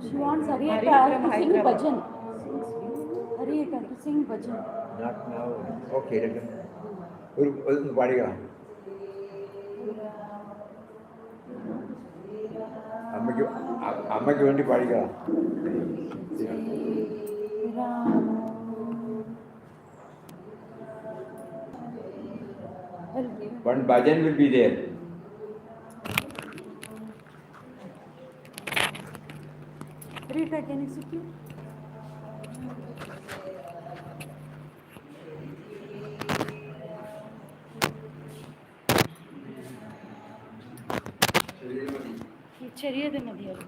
She wants Hariyata to sing Bhajan. Hariyata to sing Bhajan. Not now. Okay. ഒരു പാടുക. അമ്മയ്ക്ക് വേണ്ടി പാടുക. One bhajan will be there. Rita, can you sit you? ചെറിയത് മതിയല്ലോ.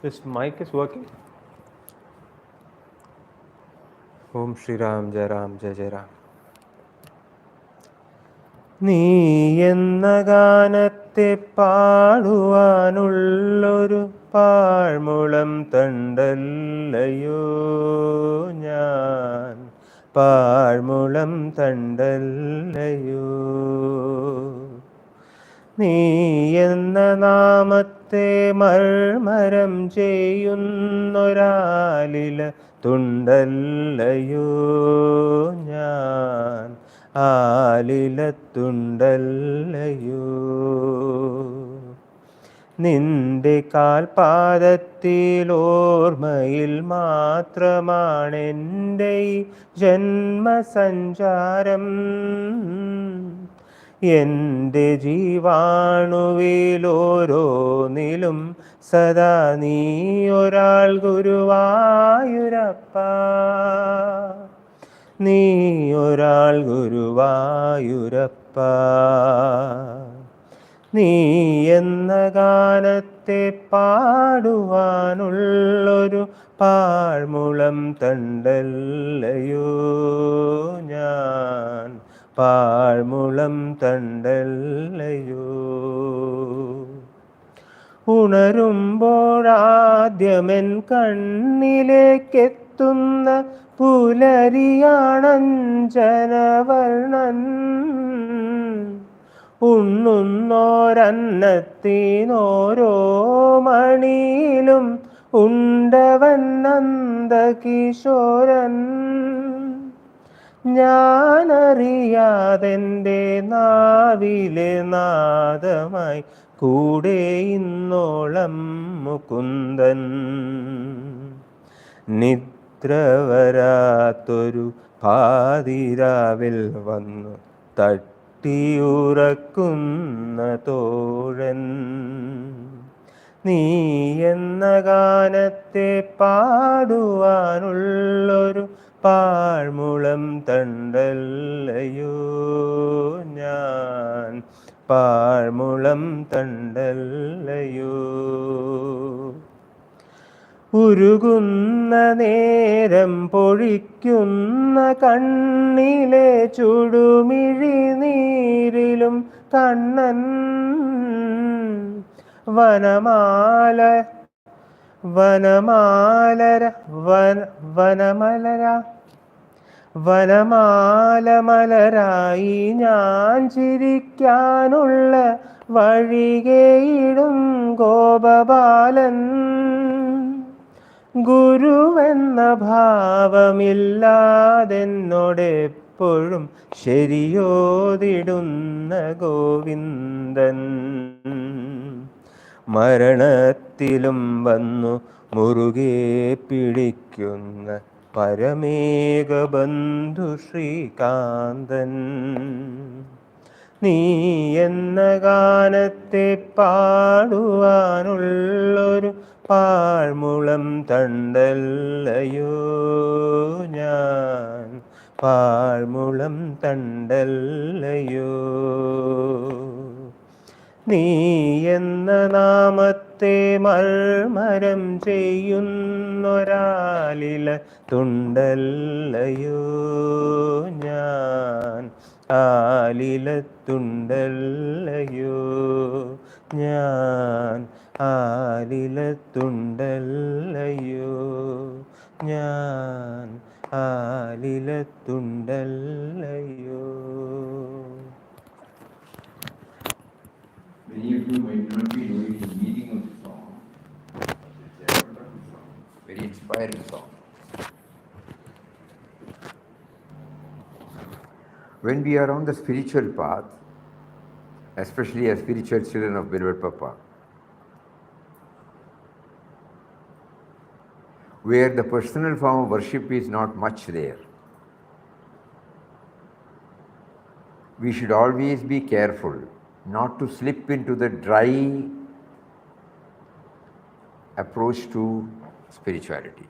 This mic is working. Om Shri Ram, Jai Ram, Jai Jai Ram. നീ എന്ന ഗാനത്തെ പാടുവാനുള്ളൊരു പാഴ്മുളം തണ്ടല്ലയോ ഞാൻ, പാഴ്മുളം തണ്ടല്ലയോ. നീ എന്ന നാമത്തെ മർമരം ചെയ്യുന്നൊരാലില തുണ്ടല്ലയോ ഞാൻ, ആലിലത്തുണ്ടല്ലയോ. നിന്റെ കാൽപാദത്തിൽ ഓർമ്മയിൽ മാത്രമാണെൻ്റെ ഈ ജന്മസഞ്ചാരം. എൻ്റെ ജീവാണുവിലോരോന്നിലും സദാ നീ ഒരാൾ ഗുരുവായൂരപ്പ, നീ ഒരാൾ ഗുരുവായൂരപ്പ. നീ എന്ന ഗാനത്തെ പാടുവാനുള്ളൊരു പാഴ്മുളം തണ്ടല്ലയോ ഞാൻ, പാഴ്മുളം തണ്ടല്ലയോ. ഉണരുമ്പോഴാദ്യമെൻ കണ്ണിലേക്കെത്തുന്ന പുലരിയാണഞ്ജനവർണ്ണൻ. ഉണ്ണുന്നോരന്നത്തിനോരോ മണിയിലും ഉണ്ടവൻ നന്ദകിശോരൻ. ഞാനറിയാതെൻ്റെ നാവിലെ നാദമായി കൂടെ ഇന്നോളം മുകുന്ദൻ. നിദ്ര വരാത്തൊരു പാതിരാവിൽ വന്നു തട്ടിയുറക്കുന്ന തോഴൻ. നീ എന്ന ഗാനത്തെ പാടുവാനുള്ളൊരു പാഴ്മുളം തണ്ടല്ലയോ ഞാൻ, പാഴ്മുളം തണ്ടല്ലയോ. ഉരുകുന്ന നേരം പൊഴിക്കുന്ന കണ്ണിലെ ചുടുമിഴി നീരിലും കണ്ണൻ. വനമാല വനമാലര വനമലര വനമാല മലരായി ഞാൻ ചിരിക്കാനുള്ള വഴികേയിടും ഗോപബാലൻ. ഗുരുവെന്ന ഭാവമില്ലാതെന്നോടെപ്പോഴും ശരിയോതിടുന്ന ഗോവിന്ദൻ മരണത്തിലും വന്നു മുറുകെ പിടിക്കുന്ന പരമേക ബന്ധു ശ്രീകാന്തൻ നീ എന്ന ഗാനത്തെ പാടുവാനുള്ളൊരു പാഴ്മുളം തണ്ടല്ലയോ ഞാൻ, പാഴ്മുളം തണ്ടല്ലയോ. നീ എന്ന നാമത്തെ മർമരം ചെയ്യുന്നൊരാലില തുണ്ടല്ലയോ ഞാൻ, ആലിലത്തുണ്ടല്ലയോ ഞാൻ, ആലിലത്തുണ്ടല്ലയോ ഞാൻ, ആലിലത്തുണ്ടല്ലയോ. Many of you might not be knowing the meaning of the song. It's a wonderful song, very inspiring song. When we are on the spiritual path, especially as spiritual children of Beloved Papa, where the personal form of worship is not much there, we should always be careful not to slip into the dry approach to spirituality.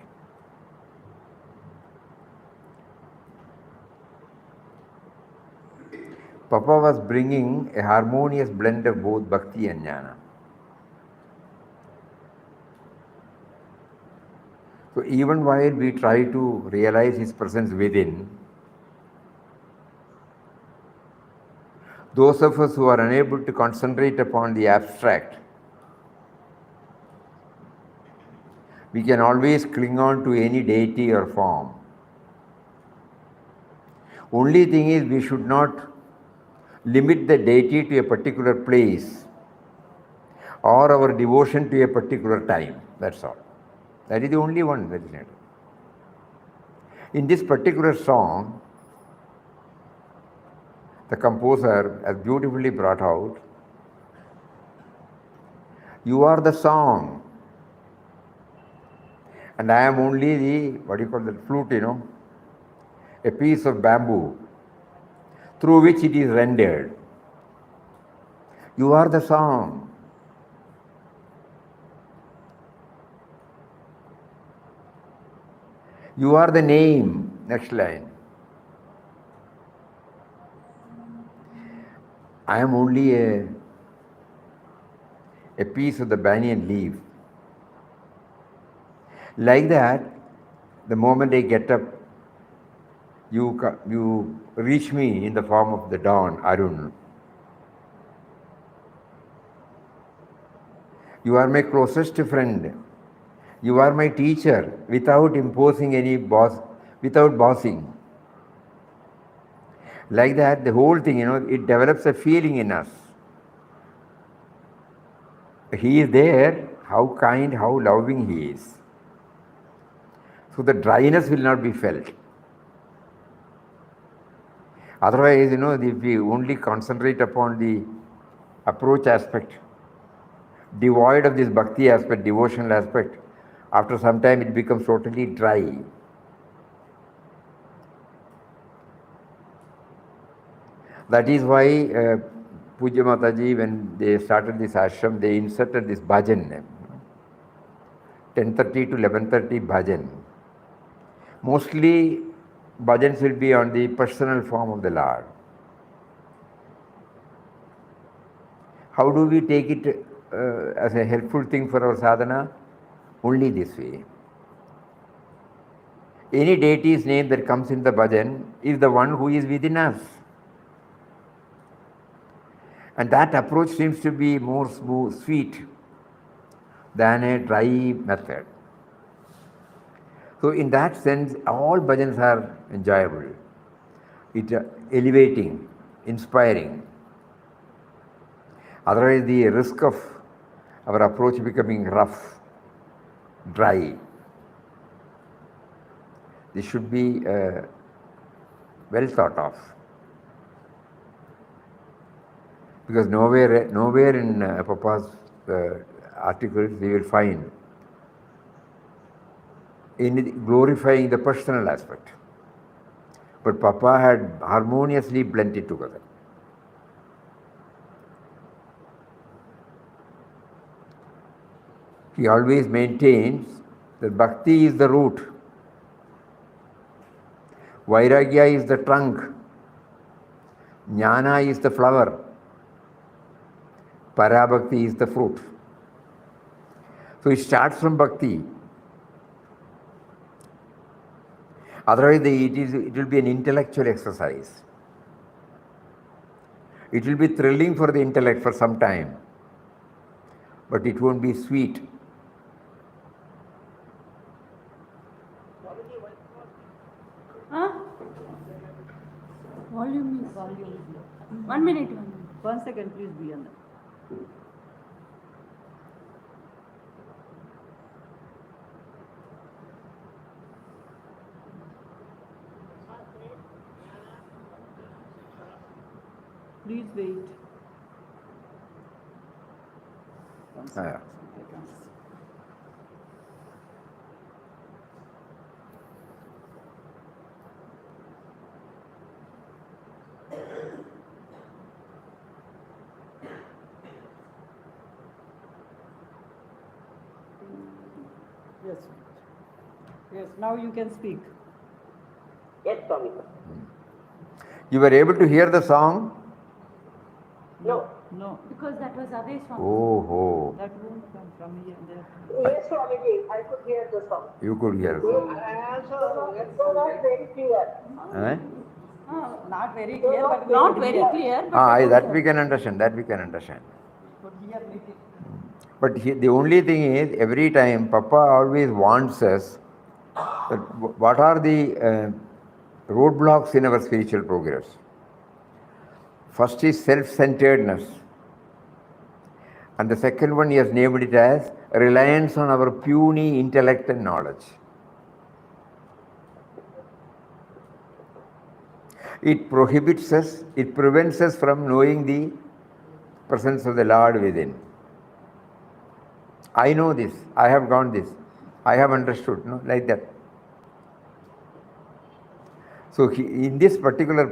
Papa was bringing a harmonious blend of both Bhakti and jnana. So even while we try to realize his presence within, those of us who are unable to concentrate upon the abstract, we can always cling on to any deity or form. Only thing is, we should not limit the deity to a particular place or our devotion to a particular time. That's all. That is the only one that is needed. In this particular song, the composer has beautifully brought out, you are the song and I am only the, what do you call that, flute, a piece of bamboo through which it is rendered. You are the song. You are the name. Next line. I am only a piece of the banyan leaf. Like that, the moment I get up, you reach me in the form of the dawn, Arun. You are my closest friend. You are my teacher without imposing any without bossing. Like that, the whole thing, it develops a feeling in us. He is there, how kind, how loving he is. So the dryness will not be felt. Otherwise, if we only concentrate upon the approach aspect, devoid of this bhakti aspect, devotional aspect, after some time it becomes totally dry. That is why Puja Mataji, when they started this ashram, they inserted this Bhajan, 10:30 to 11:30 Bhajan. Mostly bhajans will be on the personal form of the Lord. How do we take it as a helpful thing for our sadhana? Only this way. Any deity's name that comes in the bhajan is the one who is within us. And that approach seems to be more sweet than a dry method. So in that sense, all bhajans are enjoyable. It's elevating, inspiring. Otherwise, the risk of our approach becoming rough, dry, This should be well thought of. Because nowhere in Papa's articles you will find in glorifying the personal aspect. But Papa had harmoniously blended it together. He always maintains that Bhakti is the root, vairagya is the trunk, jnana is the flower, parabhakti is the fruit. So it starts from Bhakti. Otherwise, it will be an intellectual exercise. It will be thrilling for the intellect for some time, but it won't be sweet. Huh? Volume is. 1 minute. 1 second, please be on that. Please wait. Ah. Yes. Yes, now you can speak. Yes, Swami. You were able to hear the song? No. No, Because that was away from. Oh, that won't come from here. There. Yes, Swamiji, I could hear the song. you could hear. It was not very clear. Eh? Not very clear, but Not very clear. But That we can understand. That we can understand. But here it is. But the only thing is, every time Papa always warns us that what are the roadblocks in our spiritual progress. First is self-centeredness. And the second one, he has named it as reliance on our puny intellect and knowledge. It prohibits us, it prevents us from knowing the presence of the Lord within. I know this, I have gone this, I have understood, no, like that. So in this particular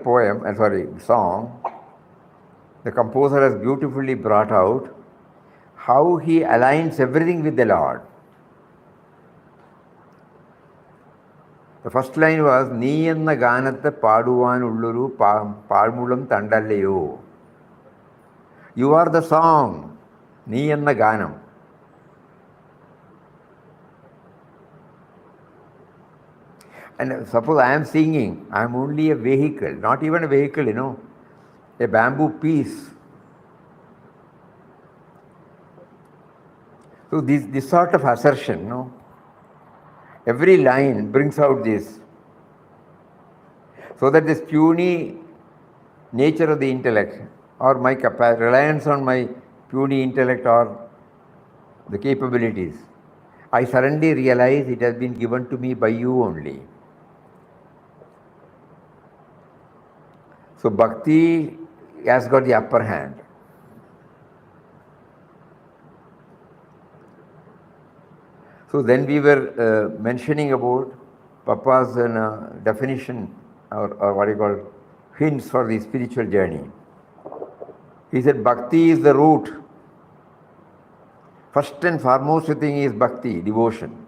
song, the composer has beautifully brought out how he aligns everything with the Lord. The first line was, yenna ganathe paduvan ulluru palmulam tandalleyo. You are the song, yenna ganam. And suppose I am singing, I am only a vehicle, not even a vehicle, a bamboo piece. So this sort of assertion, every line brings out this. So that this puny nature of the intellect, or my reliance on my puny intellect or the capabilities, I suddenly realize it has been given to me by you only. So Bhakti has got the upper hand. So then we were mentioning about Papa's definition or what you call hints for the spiritual journey. He said Bhakti is the root. First and foremost thing is Bhakti, devotion.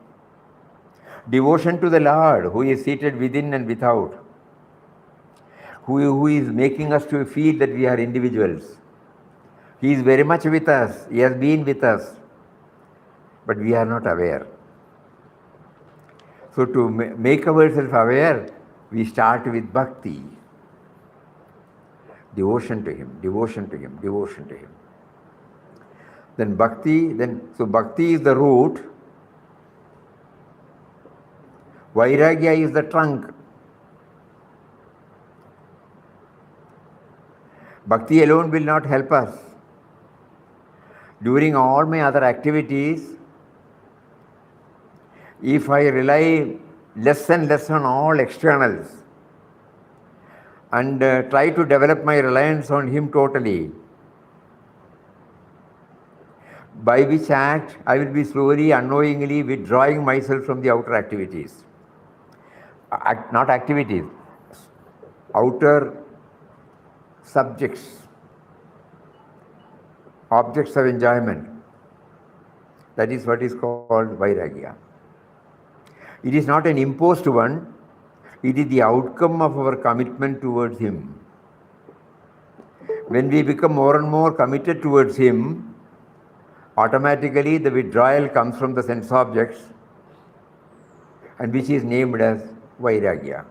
Devotion to the Lord who is seated within and without. Who is making us to feel that we are individuals. He is very much with us. He has been with us. But we are not aware. So to make ourselves aware, we start with Bhakti. Devotion to Him, devotion to Him, devotion to Him. Then Bhakti is the root. Vairagya is the trunk. Bhakti alone will not help us. During all my other activities, if I rely less and less on all externals, and try to develop my reliance on Him totally, by which act I will be slowly, unknowingly withdrawing myself from the outer activities. Not activities, outer subjects, objects of enjoyment. That is what is called vairagya. It is not an imposed one, it is the outcome of our commitment towards Him. When we become more and more committed towards Him, automatically the withdrawal comes from the sense objects, and which is named as vairagya.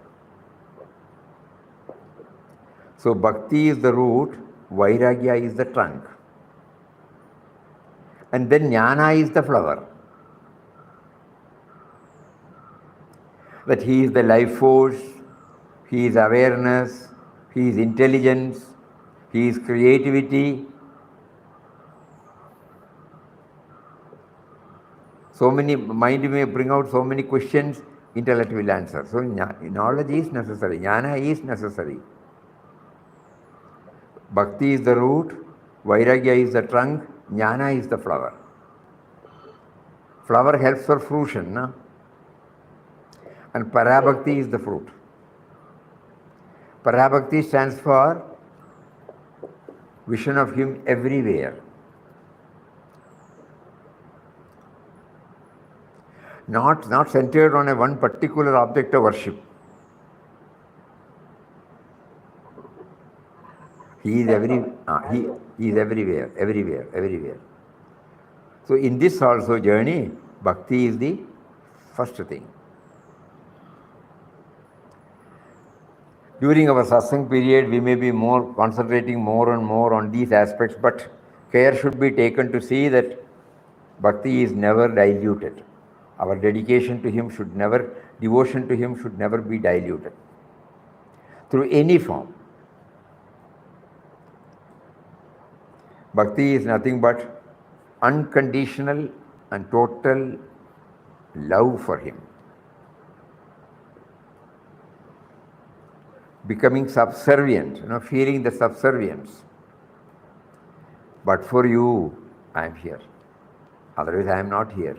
So bhakti is the root, vairagya is the trunk. And then jnana is the flower. That He is the life force, He is awareness, He is intelligence, He is creativity. So many, mind may bring out so many questions, intellect will answer. So knowledge is necessary, jnana is necessary. Bhakti is the root, vairagya is the trunk, jnana is the flower. Flower helps for fruition, no? And parabhakti is the fruit. Parabhakti stands for vision of Him everywhere. Not centered on a one particular object of worship. He is he is everywhere, everywhere, everywhere. So in this also journey, bhakti is the first thing. During our satsang period, we may be concentrating more and more on these aspects, but care should be taken to see that bhakti is never diluted. Our dedication to Him devotion to Him should never be diluted through any form. Bhakti is nothing but unconditional and total love for Him. Becoming subservient, feeling the subservience. But for you, I am here. Otherwise, I am not here.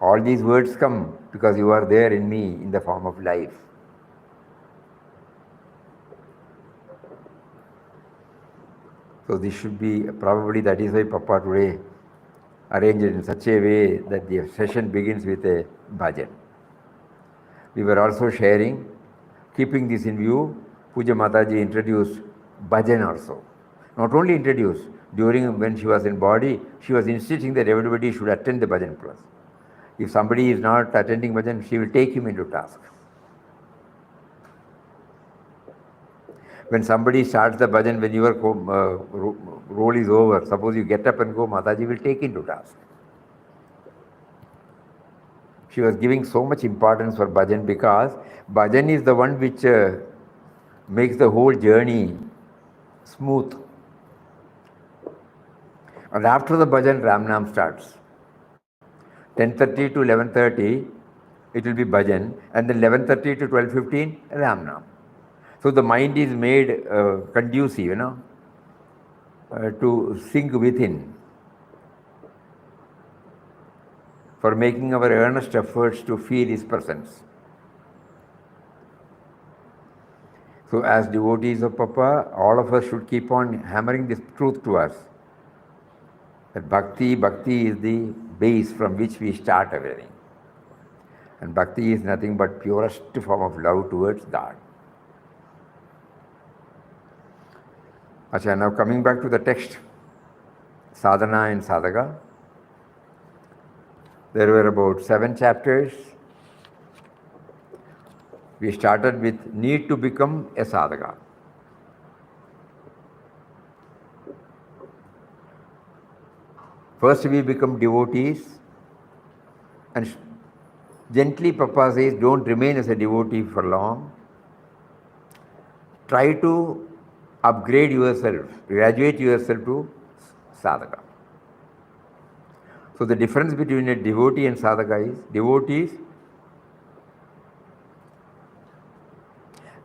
All these words come because you are there in me in the form of life. So this should be, probably that is why Papa today arranged it in such a way that the session begins with a bhajan. We were also sharing, keeping this in view, Puja Mataji introduced Bhajan also. Not only introduced, during when she was in body, she was insisting that everybody should attend the Bhajan class. If somebody is not attending Bhajan, she will take him into task. When somebody starts the Bhajan, when your role is over, suppose you get up and go, Mataji will take into task. She was giving so much importance for Bhajan because Bhajan is the one which makes the whole journey smooth. And after the Bhajan, Ramnam starts. 10:30 to 11:30, it will be Bhajan, and then 11:30 to 12:15, Ramnam. So the mind is made conducive, to sink within, for making our earnest efforts to feel His presence. So as devotees of Papa, all of us should keep on hammering this truth to us, that Bhakti is the base from which we start everything. And Bhakti is nothing but purest form of love towards God. Acha, now coming back to the text, sadhana and sadhaka. There were about 7 chapters. We started with need to become a sadhaka. First we become devotees, and gently Papa says, don't remain as a devotee for long. Try to upgrade yourself, graduate yourself to sadhaka. So the difference between a devotee and sadhaka is, devotees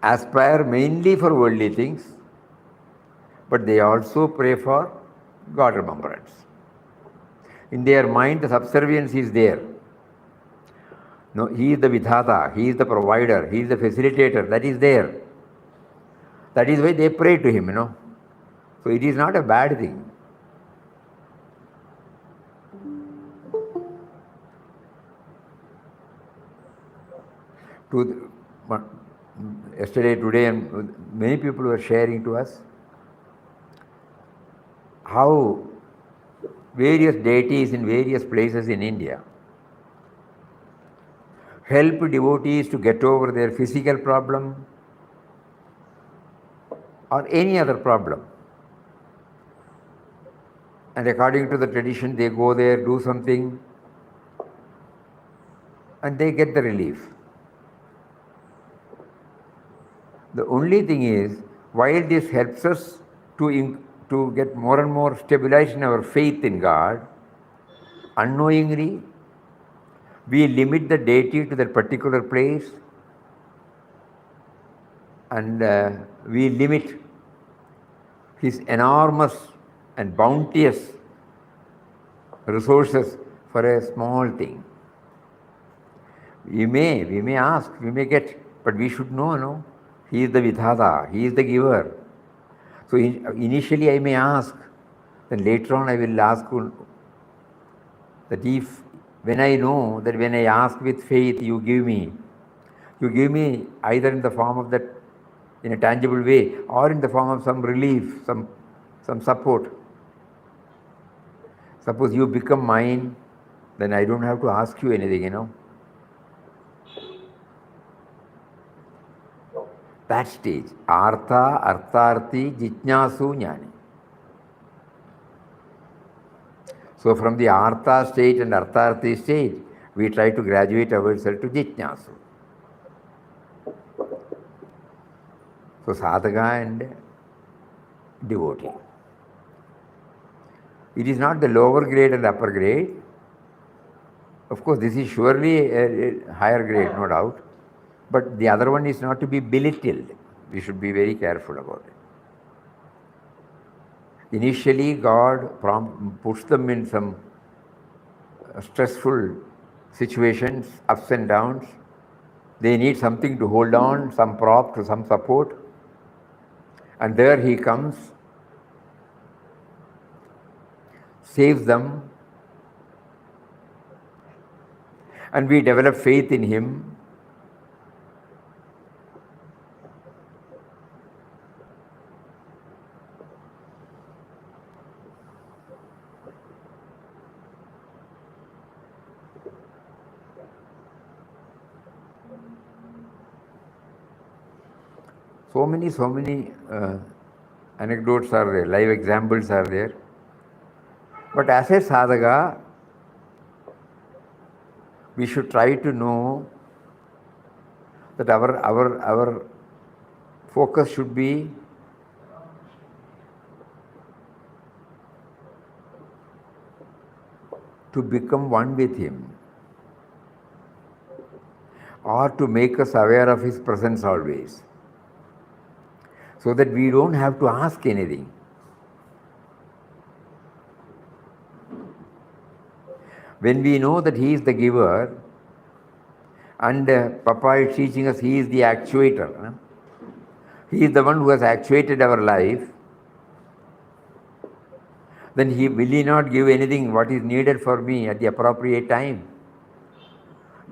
aspire mainly for worldly things, but they also pray for God remembrance. In their mind, the subservience is there. No, he is the vidhata, he is the provider, he is the facilitator, that is there. That is why they pray to him, So it is not a bad thing. Yesterday, today, and many people were sharing to us how various deities in various places in India help devotees to get over their physical problem or any other problem. And according to the tradition, they go there, do something, and they get the relief. The only thing is, while this helps us to get more and more stabilized in our faith in God, unknowingly, we limit the deity to that particular place, and we limit his enormous and bounteous resources for a small thing. We may ask, we may get, but we should know, no? He is the vidhata, he is the giver. So initially I may ask, then later on I will ask that when I know that when I ask with faith, you give me either in the form of that, in a tangible way, or in the form of some relief, some support. Suppose you become mine, then I don't have to ask you anything, That stage, artha, artharthi, jitnyasu, jnani. So from the artha state and artharthi stage, we try to graduate ourselves to jitnyasu. So sadhaka and devotee. It is not the lower grade and upper grade. Of course, this is surely a higher grade, no doubt. But the other one is not to be belittled. We should be very careful about it. Initially, God puts them in some stressful situations, ups and downs. They need something to hold on, some prop, to some support. And there he comes, saves them, and we develop faith in him. So many anecdotes are there, live examples are there. But as a sadhaka, we should try to know that our focus should be to become one with him, or to make us aware of his presence always, so that we don't have to ask anything. When we know that he is the giver, and Papa is teaching us he is the actuator, he is the one who has actuated our life, then will he not give anything what is needed for me at the appropriate time?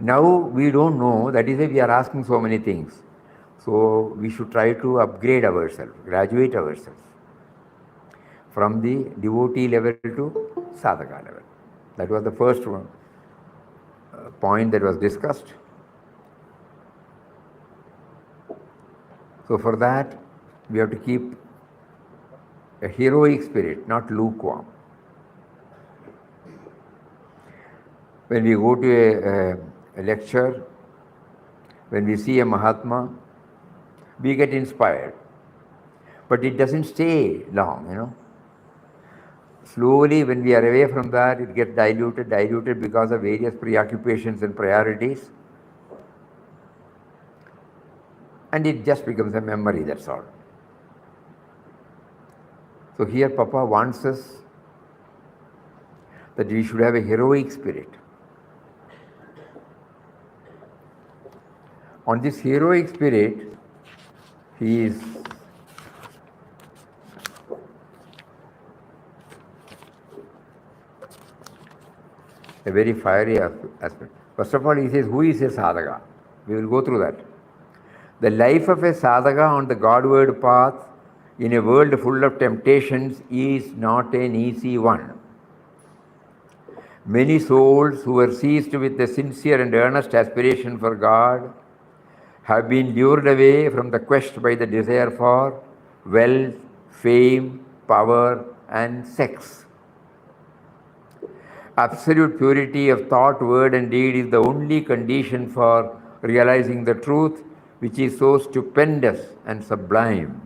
Now we don't know, that is why we are asking so many things. So we should try to upgrade ourselves, graduate ourselves from the devotee level to sadhaka level. That was the first one, point that was discussed. So for that, we have to keep a heroic spirit, not lukewarm. When we go to a lecture, when we see a Mahatma, we get inspired. But it doesn't stay long, Slowly, when we are away from that, it gets diluted because of various preoccupations and priorities. and it just becomes a memory, that's all. So here Papa wants us that we should have a heroic spirit. On this heroic spirit, he is a very fiery aspect. First of all, he says, who is a sadhaka? We will go through that. The life of a sadhaka on the Godward path in a world full of temptations is not an easy one. Many souls who were seized with a sincere and earnest aspiration for God have been lured away from the quest by the desire for wealth, fame, power, and sex. Absolute purity of thought, word, and deed is the only condition for realizing the truth, which is so stupendous and sublime.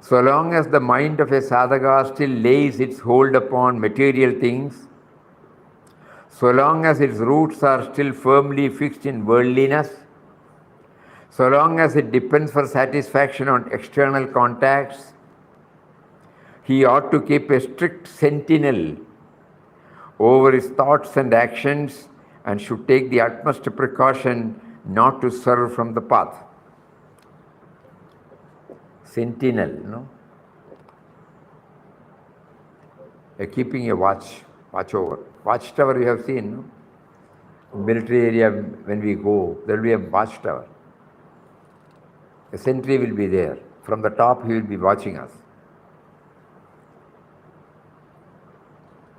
So long as the mind of a sadhaka still lays its hold upon material things, so long as its roots are still firmly fixed in worldliness, so long as it depends for satisfaction on external contacts, he ought to keep a strict sentinel over his thoughts and actions and should take the utmost precaution not to swerve from the path. Sentinel, no? Keeping a watch over. Watchtower you have seen, no? Military area, when we go, there will be a watchtower. A sentry will be there. From the top, he will be watching us.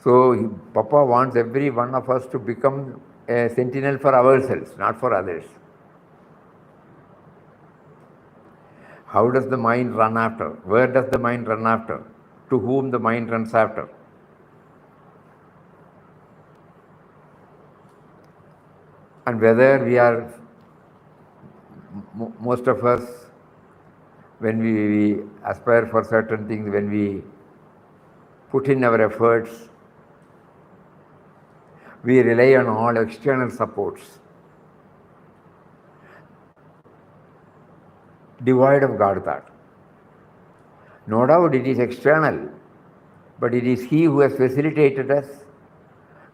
So, Papa wants every one of us to become a sentinel for ourselves, not for others. How does the mind run after? Where does the mind run after? To whom the mind runs after? And whether we are, most of us, when we aspire for certain things, when we put in our efforts, we rely on all external supports, devoid of God thought. No doubt it is external, but it is He who has facilitated us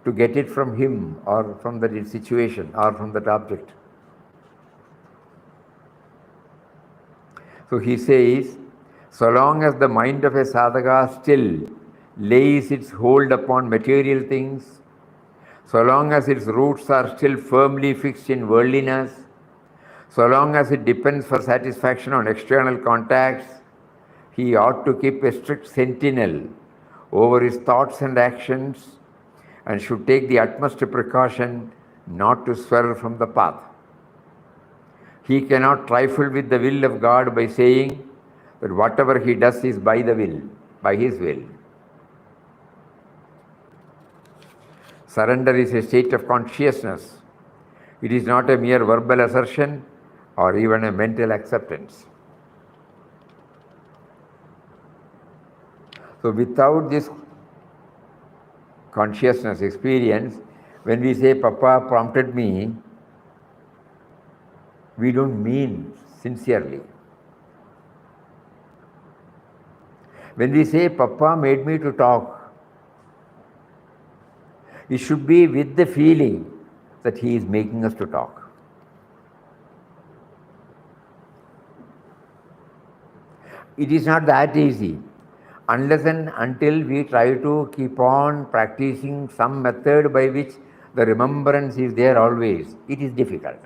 to get it from Him or from that situation or from that object. So he says, so long as the mind of a sadhaka still lays its hold upon material things, so long as its roots are still firmly fixed in worldliness, so long as it depends for satisfaction on external contacts, he ought to keep a strict sentinel over his thoughts and actions and should take the utmost precaution not to swerve from the path. He cannot trifle with the will of God by saying that whatever he does is by the will, by his will. Surrender is a state of consciousness. It is not a mere verbal assertion or even a mental acceptance. So without this consciousness experience, when we say Papa prompted me, we don't mean sincerely. When we say Papa made me to talk, it should be with the feeling that he is making us to talk. It is not that easy. Unless and until we try to keep on practicing some method by which the remembrance is there always, it is difficult.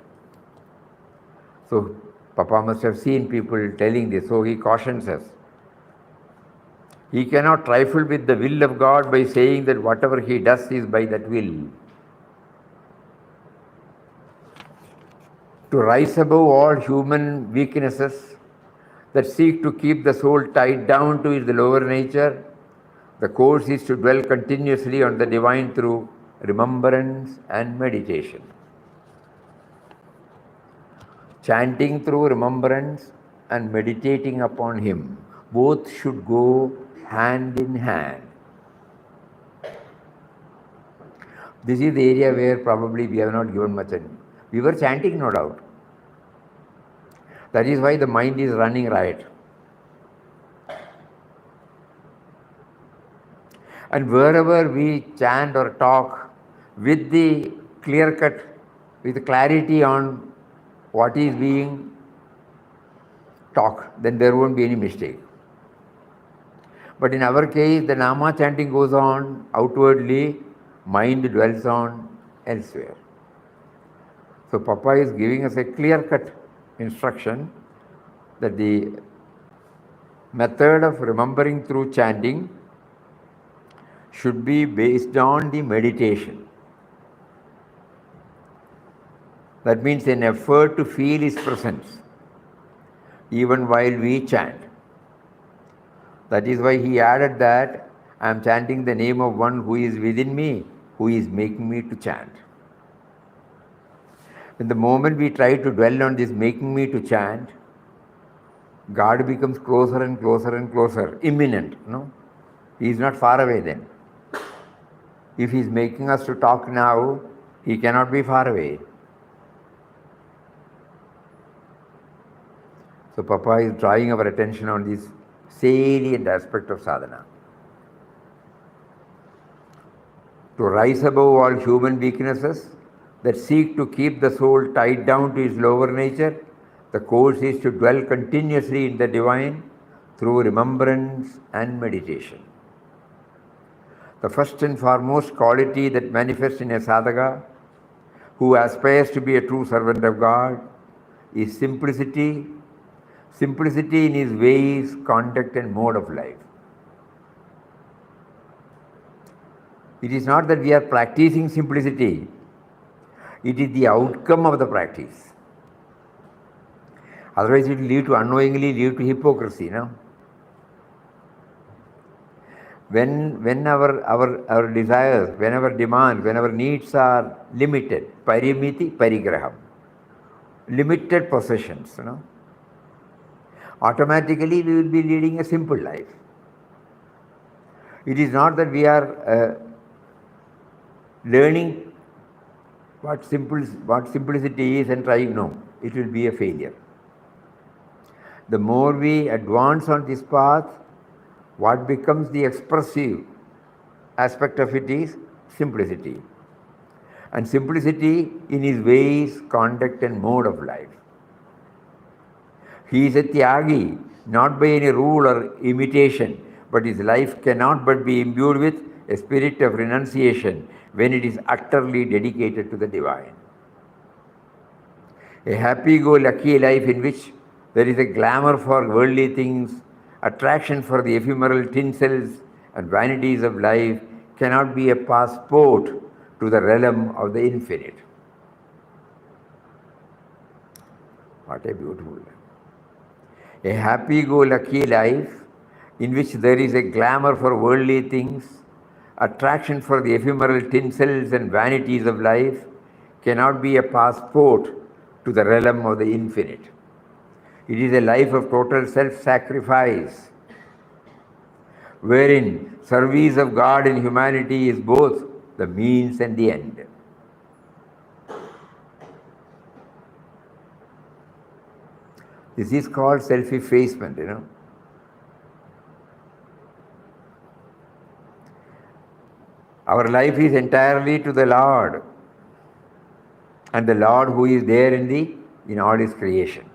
So, Papa must have seen people telling this, so he cautions us. He cannot trifle with the will of God by saying that whatever he does is by that will. To rise above all human weaknesses that seek to keep the soul tied down to its lower nature, the course is to dwell continuously on the divine through remembrance and meditation. Chanting through remembrance and meditating upon him, both should go hand in hand. This is the area where probably we have not given much We were chanting, no doubt. That is why the mind is running riot. And wherever we chant or talk with the clear cut, with clarity on what is being talked, then there won't be any mistake. But in our case, the Nama chanting goes on outwardly, mind dwells on elsewhere. So Papa is giving us a clear-cut instruction that the method of remembering through chanting should be based on the meditation. That means an effort to feel His presence even while we chant. That is why he added that I am chanting the name of one who is within me, who is making me to chant. In the moment we try to dwell on this making me to chant, God becomes closer and closer and closer, imminent. No? He is not far away then. If he is making us to talk now, he cannot be far away. So Papa is drawing our attention on this salient aspect of sadhana. To rise above all human weaknesses that seek to keep the soul tied down to its lower nature, the course is to dwell continuously in the divine through remembrance and meditation. The first and foremost quality that manifests in a sadhaka who aspires to be a true servant of God is simplicity. Simplicity in his ways, conduct and mode of life. It is not that we are practicing simplicity, it is the outcome of the practice. Otherwise it will lead to unknowingly lead to hypocrisy. No? When our desires, when our demands, when our needs are limited, parimiti parigraham, limited possessions, automatically we will be leading a simple life. It is not that we are learning what simplicity is and trying, no, it will be a failure. The more we advance on this path, what becomes the expressive aspect of it is simplicity. And simplicity in his ways, conduct and mode of life. He is a tyagi, not by any rule or imitation, but his life cannot but be imbued with a spirit of renunciation when it is utterly dedicated to the divine. A happy-go-lucky life in which there is a glamour for worldly things, attraction for the ephemeral tinsels and vanities of life cannot be a passport to the realm of the infinite. What a beautiful life. A happy-go-lucky life in which there is a glamour for worldly things, attraction for the ephemeral tinsels and vanities of life cannot be a passport to the realm of the infinite. It is a life of total self-sacrifice, wherein service of God and humanity is both the means and the end. This is called self-effacement, Our life is entirely to the Lord, and the Lord who is there in all his creation.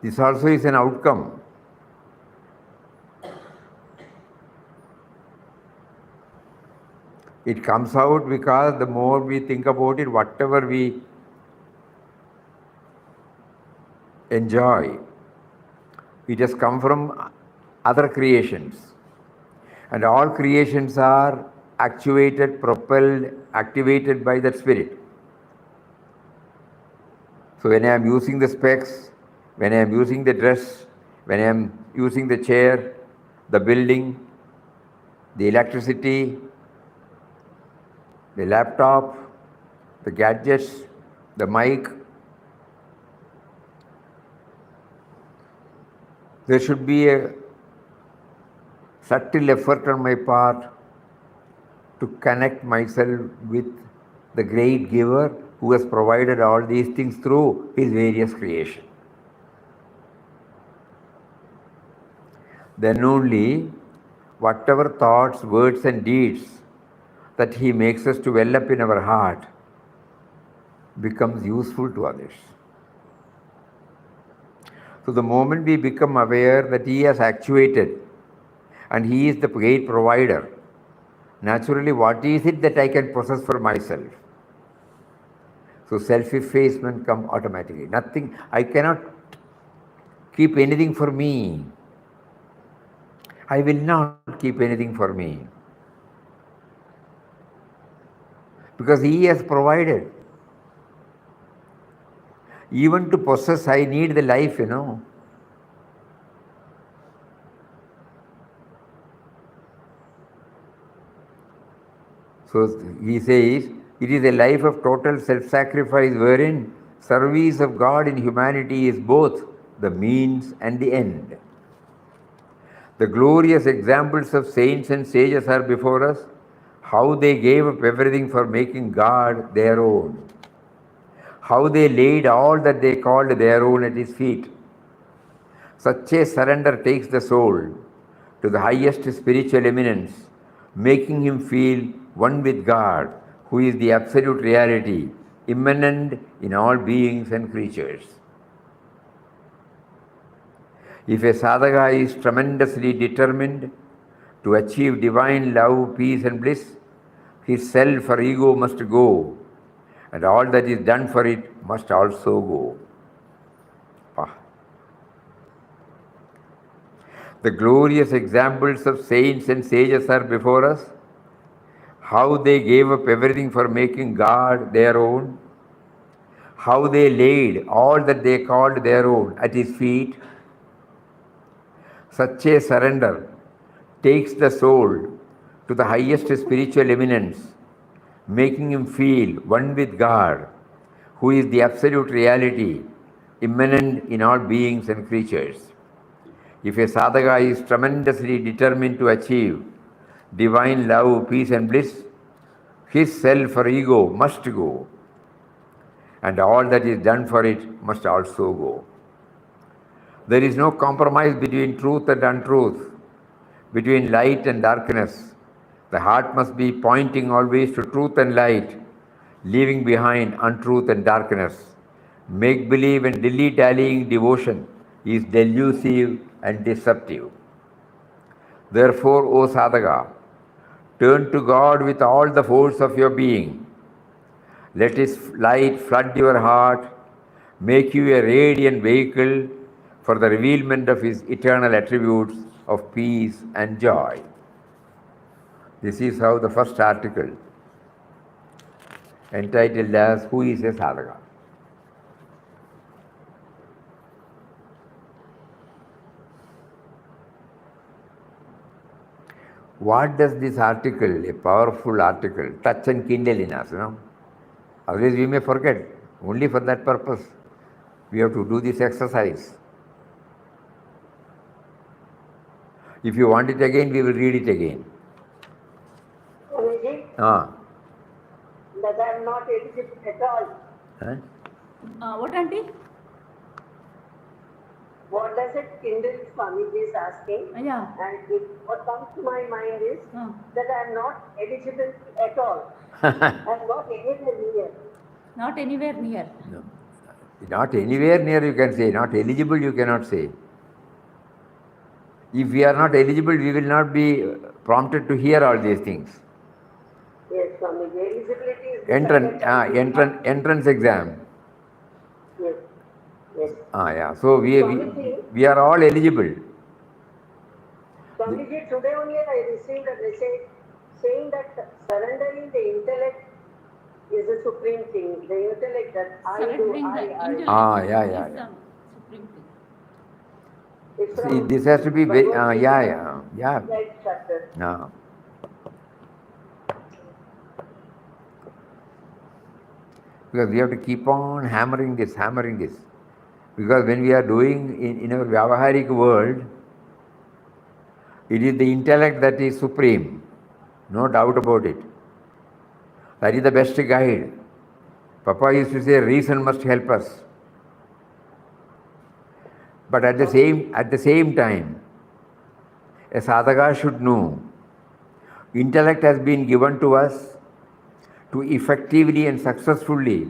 This also is an outcome. It comes out because the more we think about it, whatever we enjoy, it has come from other creations. And all creations are actuated, propelled, activated by that spirit. So when I am using the specs, when I am using the dress, when I am using the chair, the building, the electricity, the laptop, the gadgets, the mic, there should be a subtle effort on my part to connect myself with the great giver who has provided all these things through his various creations. Then only whatever thoughts, words and deeds that he makes us to well up in our heart becomes useful to others. So the moment we become aware that he has actuated and he is the great provider, naturally what is it that I can possess for myself? So self-effacement comes automatically. Nothing, I cannot keep anything for me. I will not keep anything for me. Because he has provided. Even to possess, I need the life, So he says, it is a life of total self-sacrifice wherein service of God in humanity is both the means and the end. The glorious examples of saints and sages are before us, how they gave up everything for making God their own, how they laid all that they called their own at his feet. Such a surrender takes the soul to the highest spiritual eminence, making him feel one with God, who is the absolute reality, immanent in all beings and creatures. If a sadhaka is tremendously determined to achieve divine love, peace and bliss, his self or ego must go, and all that is done for it must also go. The glorious examples of saints and sages are before us, how they gave up everything for making God their own, how they laid all that they called their own at his feet. Such a surrender takes the soul to the highest spiritual eminence, making him feel one with God, who is the absolute reality, immanent in all beings and creatures. If a sadhaka is tremendously determined to achieve divine love, peace and bliss, his self or ego must go, and all that is done for it must also go. There is no compromise between truth and untruth, between light and darkness. The heart must be pointing always to truth and light, leaving behind untruth and darkness. Make-believe and dilly-dallying devotion is delusive and deceptive. Therefore, O sadhaka, turn to God with all the force of your being. Let his light flood your heart, make you a radiant vehicle for the revealment of his eternal attributes of peace and joy. This is how the first article, entitled as Who is a Sadhaka? What does this article, a powerful article, touch and kindle in us? Otherwise we may forget. Only for that purpose we have to do this exercise. If you want it again, we will read it again. Swamiji, that I am not eligible at all. What, auntie? What does it kindle, Swamiji is asking. Yeah. And what comes to my mind is that I am not eligible at all. I am not anywhere near. Not anywhere near. No. Not anywhere near you can say, not eligible you cannot say. If we are not eligible, we will not be prompted to hear all these things. Yes, Swamiji. Eligibility is Entrance exam. Yes. Yes. Yeah. So we are all eligible. Swamiji, today only I received a message saying that surrendering the intellect is the supreme thing. The intellect that I do, Surrendering the I. intellect Yeah. is the supreme thing. It's See, from this has to be very, Bhagavad Gita, yeah. ninth chapter. Yeah. Because we have to keep on hammering this. Because when we are doing in our Vyavaharik world, it is the intellect that is supreme, no doubt about it. That is the best guide. Papa used to say, reason must help us. But at the same time, a sadhaka should know, intellect has been given to us to effectively and successfully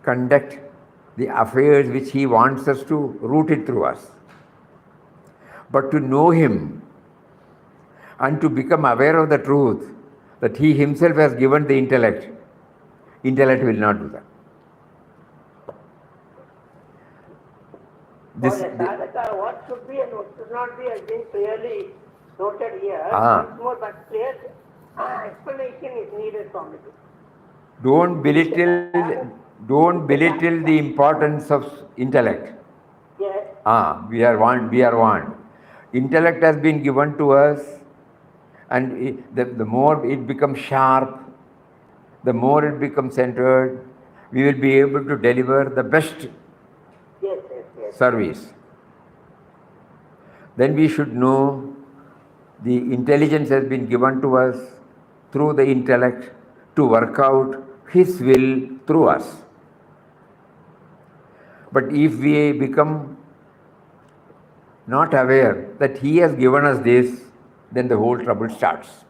conduct the affairs which he wants us to route it through us. But to know him and to become aware of the truth that he himself has given the intellect will not do that. For a sadhaka, what should be and what should not be has been clearly noted here. Ah. Once more, but clear explanation is needed from it. Don't belittle the importance of intellect. Yes. We are one. Intellect has been given to us, and the more it becomes sharp, the more it becomes centered, we will be able to deliver the best service. Then we should know the intelligence has been given to us through the intellect to work out his will through us. But if we become not aware that he has given us this, then the whole trouble starts.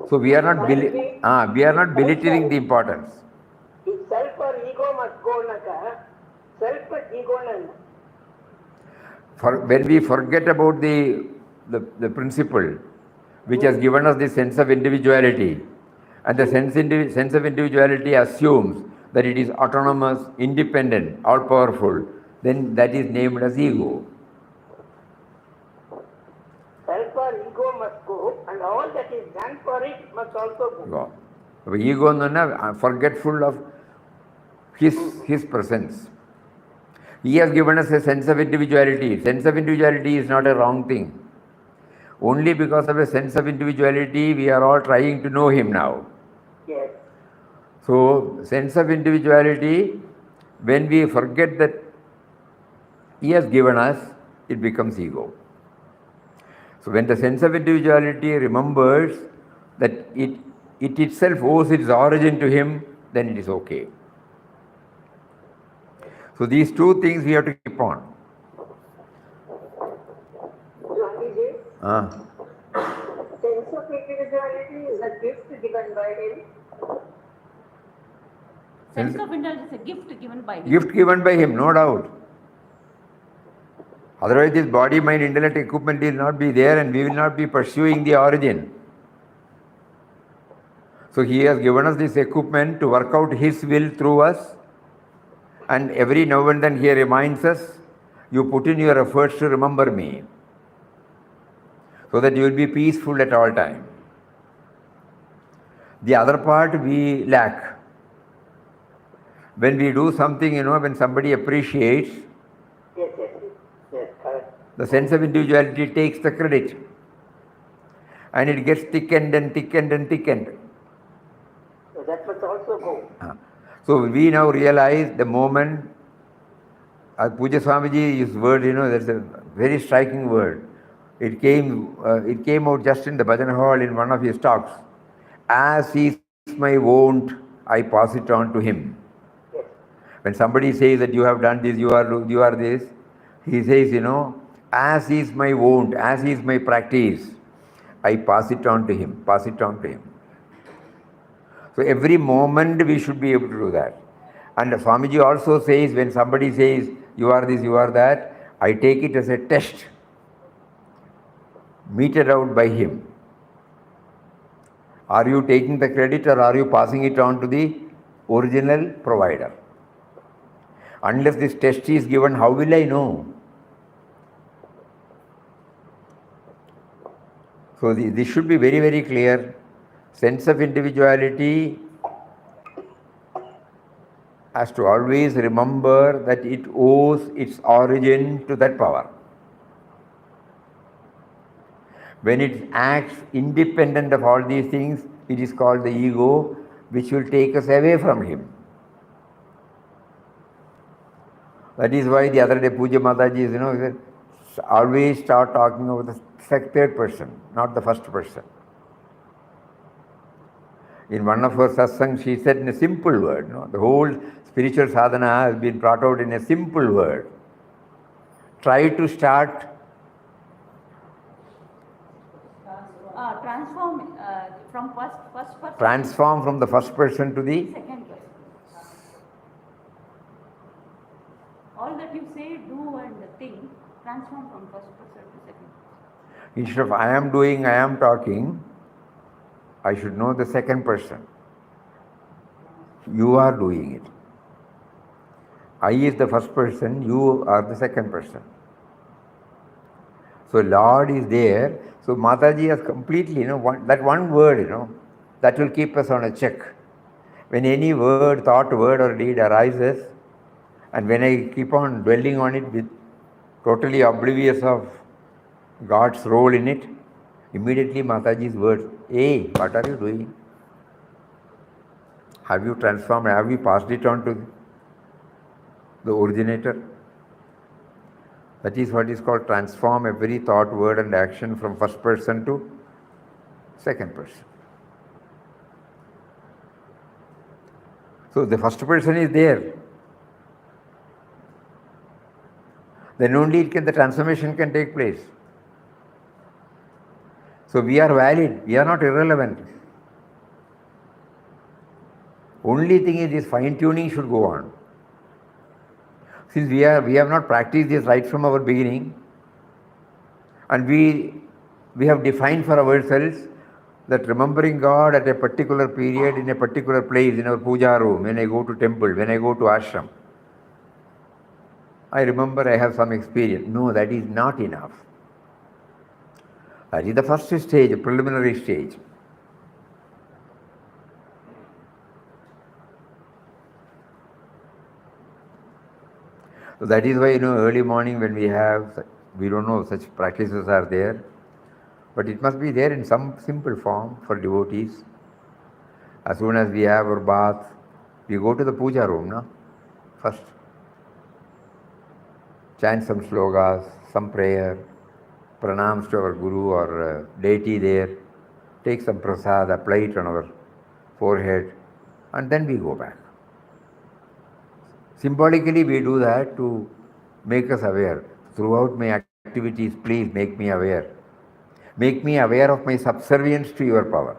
So we are not belittling the importance. If self or ego must go, naka, self or ego nana. When we forget about the principle which has given us the sense of individuality, and the sense of individuality assumes that it is autonomous, independent, all-powerful, then that is named as ego. Self or ego must go, and all that is done for it must also go. Ego is forgetful of his presence. He has given us a sense of individuality. Sense of individuality is not a wrong thing. Only because of a sense of individuality, we are all trying to know him now. Yes. So, sense of individuality, when we forget that he has given us, it becomes ego. So, when the sense of individuality remembers that it itself owes its origin to him, then it is okay. So, these two things we have to keep on. Swamiji, sense of individuality is a gift given by him. Sense of intelligence is a gift given by him. Gift given by him, no doubt. Otherwise, this body, mind, intellect equipment will not be there and we will not be pursuing the origin. So, he has given us this equipment to work out his will through us, and every now and then he reminds us, you put in your efforts to remember me, so that you will be peaceful at all times. The other part we lack. When we do something, when somebody appreciates, Yes, correct. the sense of individuality takes the credit. And it gets thickened and thickened and thickened. So that must also go. So we now realize the moment, Puja Swamiji used word, that's a very striking word. It came out just in the Bhajan hall in one of his talks. As is my wont, I pass it on to him. Yes. When somebody says that you have done this, you are this, he says, as is my wont, as is my practice, I pass it on to him, So every moment we should be able to do that. And Swamiji also says, when somebody says, you are this, you are that, I take it as a test, meted out by him. Are you taking the credit or are you passing it on to the original provider? Unless this test is given, how will I know? So this should be very, very clear. Sense of individuality has to always remember that it owes its origin to that power. When it acts independent of all these things, it is called the ego, which will take us away from him. That is why the other day Puja Mataji, always start talking about the third person, not the first person. In one of her satsang, she said in a simple word, no? The whole spiritual sadhana has been brought out in a simple word. Try to start transform from first person. transform from the first person to the Second person. All that you say, do and think, transform from first person to second person. instead of I am doing, I am talking, I should know the second person. You are doing it. I is the first person, you are the second person. So Lord is there. So Mataji has completely, that one word, that will keep us on a check. When any word, thought, word or deed arises, and when I keep on dwelling on it with totally oblivious of God's role in it, immediately Mataji's words, hey, what are you doing? Have you transformed? Have you passed it on to the originator? That is what is called transform every thought, word and action from first person to second person. So the first person is there. Then only the transformation can take place. So we are valid, we are not irrelevant. Only thing is this fine-tuning should go on. Since we have not practiced this right from our beginning, and we have defined for ourselves that remembering God at a particular period, in a particular place, in our puja room, when I go to temple, when I go to ashram, I remember I have some experience. No, that is not enough. That is the first stage, a preliminary stage. So that is why, early morning when we don't know such practices are there, but it must be there in some simple form for devotees. As soon as we have our bath, we go to the puja room, no? First. Chant some slogas, some prayer, pranams to our guru or deity there, take some prasad, apply it on our forehead, and then we go back. Symbolically we do that to make us aware. Throughout my activities, please make me aware. Make me aware of my subservience to your power.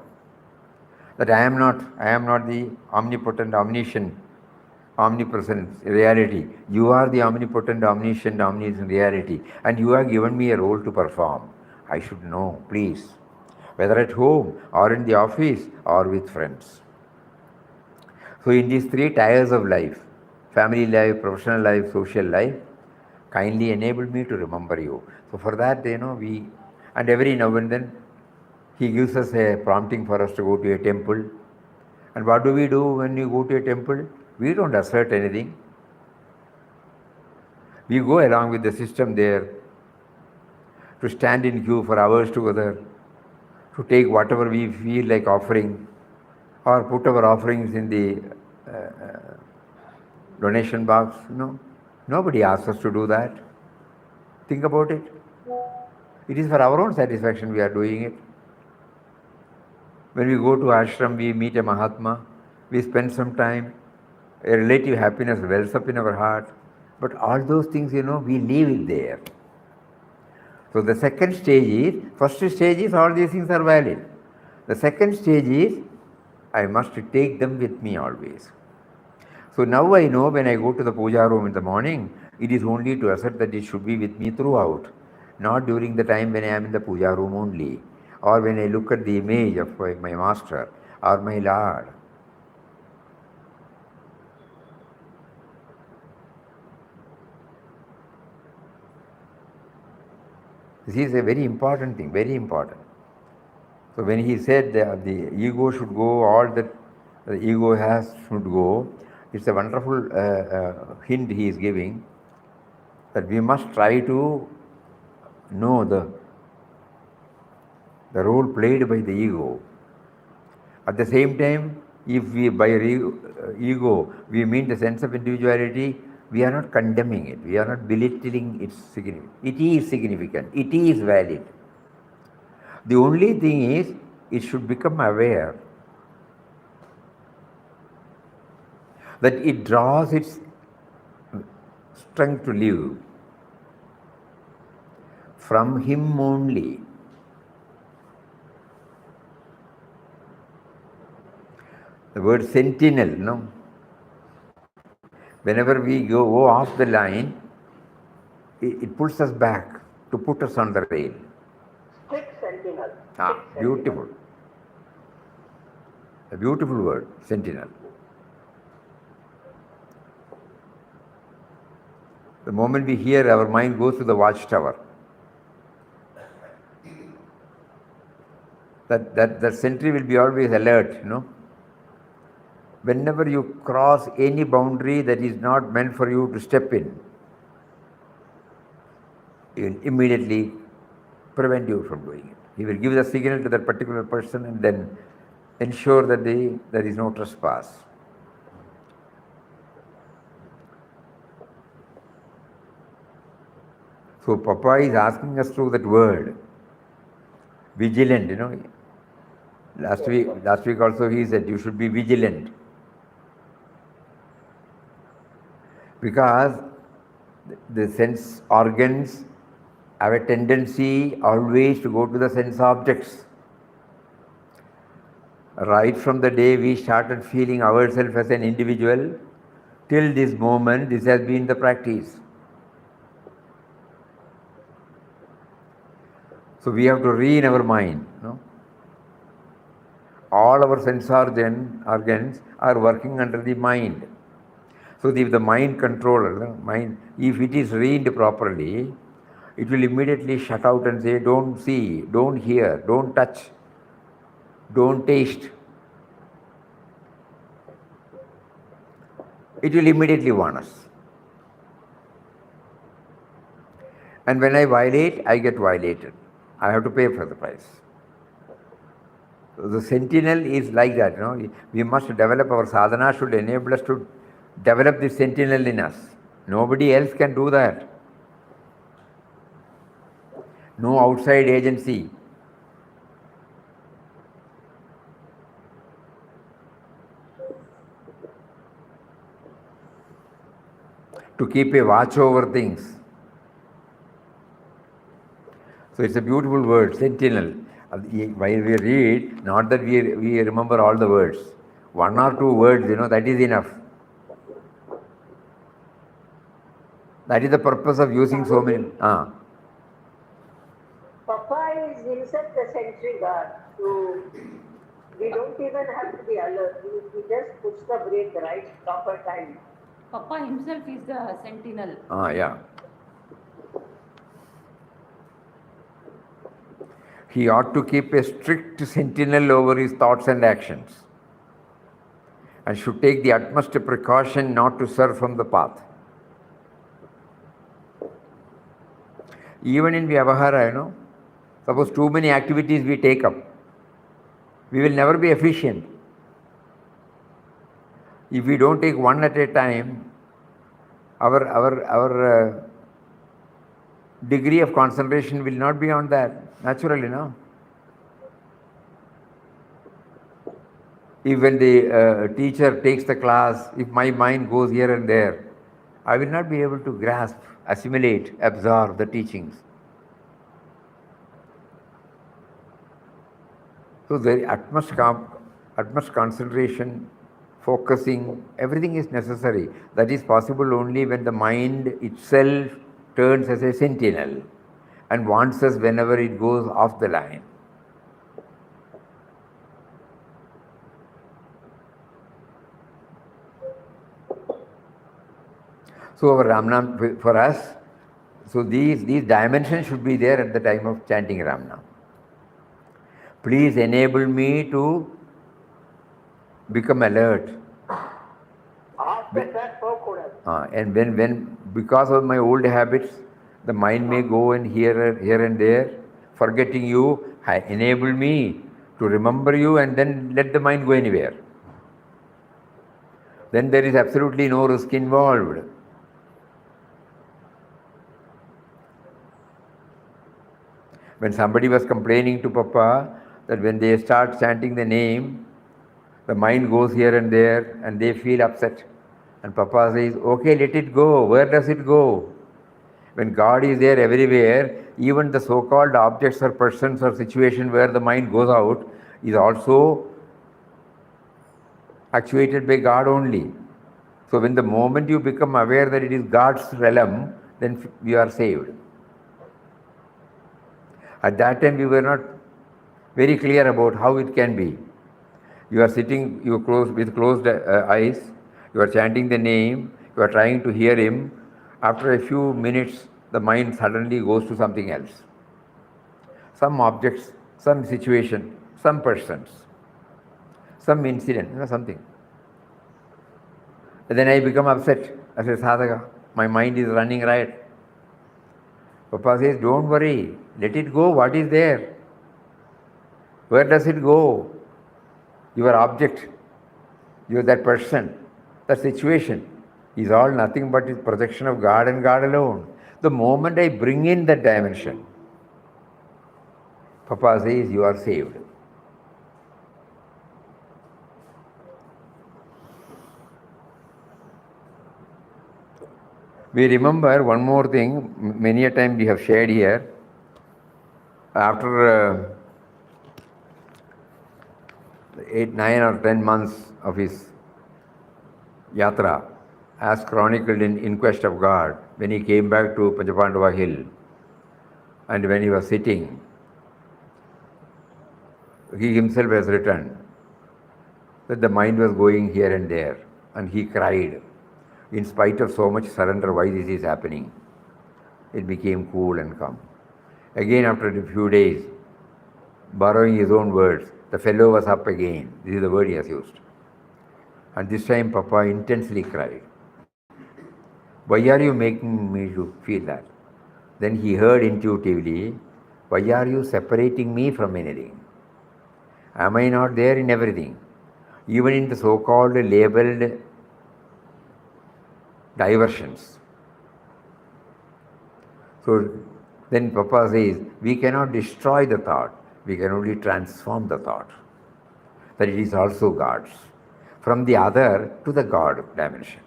That I am not the omnipotent, omniscient, omnipresent reality. You are the omnipotent, omniscient, omniscient reality, and you have given me a role to perform. I should know, please, whether at home or in the office or with friends. So in these three tiers of life, family life, professional life, social life, kindly enable me to remember you. So for that, and every now and then, he gives us a prompting for us to go to a temple. And what do we do when you go to a temple? We don't assert anything. We go along with the system there to stand in queue for hours together, to take whatever we feel like offering, or put our offerings in the donation box. Nobody asks us to do that. Think about it. It is for our own satisfaction we are doing it. When we go to ashram, we meet a Mahatma, we spend some time, a relative happiness wells up in our heart. But all those things, we leave it there. So the second stage is, first stage is all these things are valid. The second stage is, I must take them with me always. So now I know when I go to the puja room in the morning, it is only to assert that it should be with me throughout, not during the time when I am in the puja room only, or when I look at the image of my master or my Lord. This is a very important thing, very important. So when he said that the ego should go, all that the ego has should go, it's a wonderful hint he is giving, that we must try to know the role played by the ego. At the same time, if we by ego we mean the sense of individuality, we are not condemning it, we are not belittling its significance. It is significant, it is valid. The only thing is, it should become aware that it draws its strength to live from him only. The word sentinel, no? Whenever we go off the line, it pulls us back to put us on the rail. Strict sentinel. Beautiful. A beautiful word, sentinel. The moment we hear, our mind goes to the watchtower. That sentry will be always alert, Whenever you cross any boundary that is not meant for you to step in, he will immediately prevent you from doing it. He will give the signal to that particular person and then ensure that there is no trespass. So Papa is asking us through that word, vigilant, Last week also he said you should be vigilant. Because the sense organs have a tendency always to go to the sense objects. Right from the day we started feeling ourselves as an individual, till this moment, this has been the practice. So we have to rein our mind. All our sense organs are working under the mind. So if the mind controller, if it is reined properly, it will immediately shut out and say, don't see, don't hear, don't touch, don't taste. It will immediately warn us. And when I violate, I get violated. I have to pay for the price. So the sentinel is like that. We must develop, our sadhana should enable us to develop the sentinel in us. Nobody else can do that. No outside agency. To keep a watch over things. So it's a beautiful word, sentinel. While we read, not that we remember all the words. One or two words, that is enough. That is the purpose of using so many. Papa is himself the sentry guard. So we don't even have to be alert. He just puts the brake the right proper time. Papa himself is the sentinel. Yeah. He ought to keep a strict sentinel over his thoughts and actions, and should take the utmost precaution not to swerve from the path. Even in Vyavahara, suppose too many activities we take up, we will never be efficient. If we don't take one at a time, our degree of concentration will not be on that, naturally, If when the teacher takes the class, if my mind goes here and there, I will not be able to grasp, assimilate, absorb the teachings. So the utmost concentration, focusing, everything is necessary. That is possible only when the mind itself turns as a sentinel and warns us whenever it goes off the line. So our Ramnam, for us, so these dimensions should be there at the time of chanting Ramnam. Please enable me to become alert. And when because of my old habits, the mind may go in here and there, forgetting you, enable me to remember you and then let the mind go anywhere. Then there is absolutely no risk involved. When somebody was complaining to Papa that when they start chanting the name, the mind goes here and there and they feel upset. And Papa says, okay, let it go. Where does it go? When God is there everywhere, even the so-called objects or persons or situation where the mind goes out is also actuated by God only. So when the moment you become aware that it is God's realm, then you are saved. At that time we were not very clear about how it can be. You are sitting with closed eyes, you are chanting the name, you are trying to hear Him. After a few minutes, the mind suddenly goes to something else. Some objects, some situation, some persons, some incident, something. And then I become upset as a sadhaka. My mind is running riot. Papa says, don't worry, let it go. What is there? Where does it go? Your object, that person, that situation is all nothing but is projection of God and God alone. The moment I bring in that dimension, Papa says, you are saved. We remember one more thing, many a time we have shared here. After 8, 9 or 10 months of his yatra, as chronicled in Quest of God, when he came back to Panchapandava Hill, and when he was sitting, he himself has written that the mind was going here and there, and he cried. In spite of so much surrender, why this is happening? It became cool and calm. Again, after a few days, borrowing his own words, the fellow was up again. This is the word he has used. And this time, Papa intensely cried. Why are you making me to feel that? Then he heard intuitively, why are you separating me from anything? Am I not there in everything? Even in the so-called labeled diversions. So then Papa says, we cannot destroy the thought, we can only transform the thought. That it is also God's. From the other to the God dimension.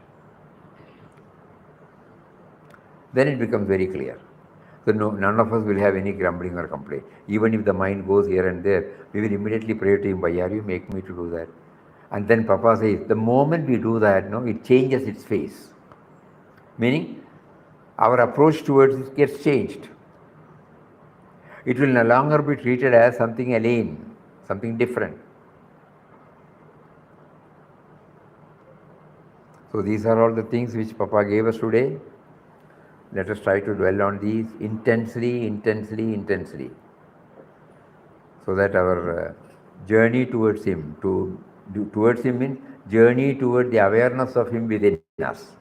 Then it becomes very clear. So none of us will have any grumbling or complaint. Even if the mind goes here and there, we will immediately pray to Him, why are you making me to do that? And then Papa says, the moment we do that, it changes its face. Meaning, our approach towards it gets changed. It will no longer be treated as something alien, something different. So these are all the things which Papa gave us today. Let us try to dwell on these intensely, intensely, intensely. So that our journey towards Him, towards Him means journey toward the awareness of Him within us.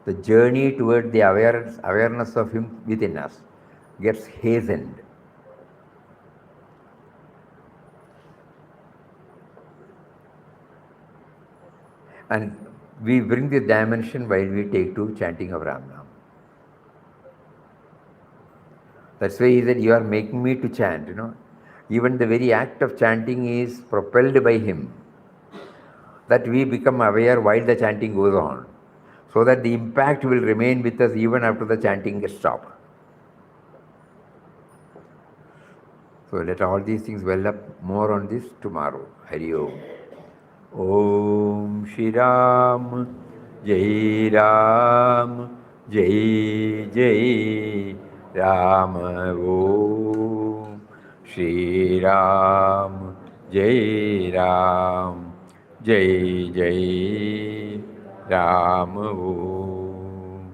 The journey toward the awareness of Him within us gets hastened. And we bring the dimension while we take to chanting of Ram Nam. That's why he said, you are making me to chant, Even the very act of chanting is propelled by Him. That we become aware while the chanting goes on. So that the impact will remain with us even after the chanting gets stopped. So let all these things well up. More on this tomorrow. Hari Om. Om Shri Ram, Jai Ram, Jai Jai Ram. Om Shri Ram, Jai Ram, Jai Jai Ram. Om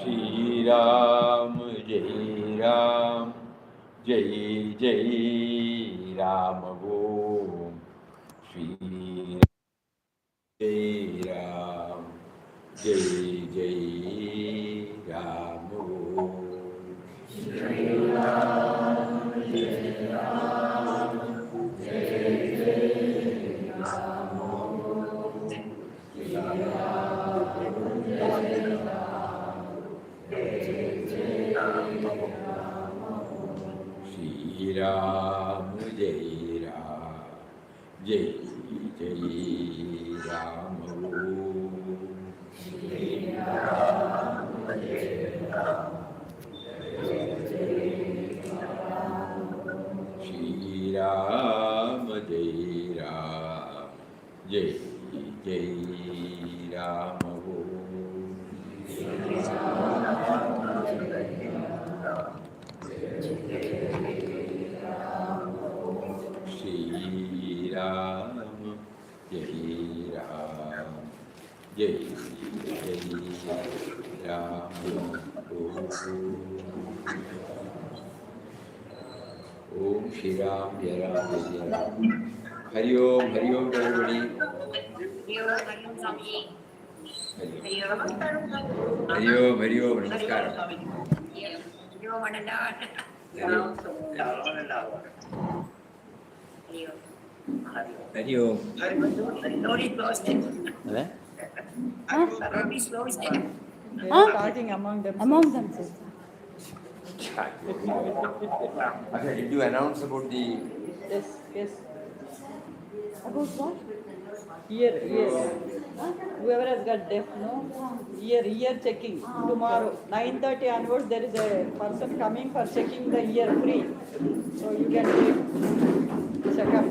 Shri Ram, Jai Ram, Jai Jai Ram. Om Shri Jai Ram, Jai Jai Ram. Om Shri Ram, Jai Ram, Jai Jai Ram. Shri Ram, Jai Ram, Shri Ram, Jai Ram, Jai Jai Ram. Shri Ram, Jai Ram, Jai Jai Ram. Om Shri Ram, Jai Ram, Jai Ram. Hari Om to everybody. Hari Om, Namaskaram. Hari Om. They are talking among themselves. Among themselves. Okay, did you announce about the Yes. About what? Ear. Whoever has got deaf, no? Ear checking. Tomorrow, 9:30 onwards, there is a person coming for checking the ear free. So you can check up.